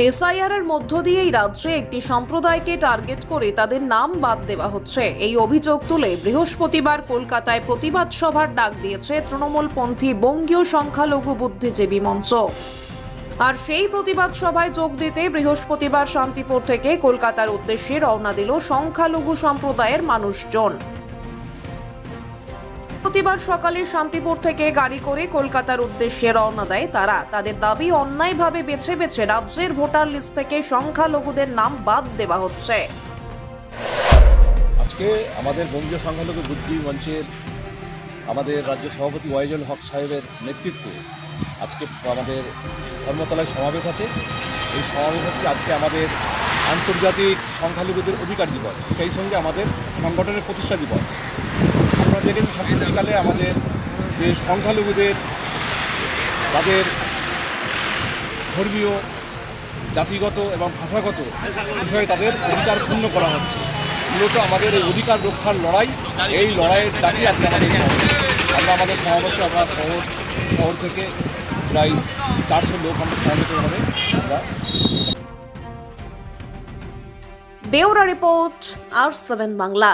SIR এর মধ্য দিয়েই রাজ্যে একটি সম্প্রদায়কে টার্গেট করে তাদের নাম বাদ দেওয়া হচ্ছে। এই অভিযোগ তুলে বৃহস্পতিবার কলকাতায় প্রতিবাদ সভার ডাক দিয়েছে তৃণমূলপন্থী বঙ্গীয় সংখ্যালঘু বুদ্ধিজীবী মঞ্চ। আর সেই প্রতিবাদ সভায় যোগ দিতে বৃহস্পতিবার শান্তিপুর থেকে কলকাতার উদ্দেশ্যে রওনা দিল সংখ্যালঘু সম্প্রদায়ের মানুষজন। বৃহস্পতিবার সকালে শান্তিপুর থেকে গাড়ি করে কলকাতার উদ্দেশ্যে রওনা দেয় তারা। তাদের দাবি, অন্যায়ভাবে বেছে বেছে রাজ্যের ভোটার লিস্ট থেকে সংখ্যালঘুদের নাম বাদ দেওয়া হচ্ছে। আজকে আমাদের বঙ্গীয় সংখ্যালঘু বুদ্ধিজীবী মঞ্চের আমাদের রাজ্য সভাপতি ওয়াইজুল হক সাহেবের নেতৃত্বে আজকে আমাদের ধর্মতলায় সমাবেশ আছে। এই সমাবেশ হচ্ছে আজকে আমাদের আন্তর্জাতিক সংখ্যালঘুদের অধিকার দিবস, সেই সঙ্গে আমাদের সংগঠনের প্রতিষ্ঠা দিবস। আপনারা দেখেন সম্প্রতিকালে আমাদের যে সংখ্যালঘুদের তাদের ধর্মীয়, জাতিগত এবং ভাষাগত বিষয়ে তাদের অধিকার ক্ষুণ্ণ করা হচ্ছে। মূলত আমাদের এই অধিকার রক্ষার লড়াই, এই লড়াইয়ের ডাকি আজকে আমাদের সমাবেশে আমরা শহর থেকে প্রায় 400 লোক আমরা সমাবেত হবে। আমরা ব্যুরো রিপোর্ট, আর7 বাংলা।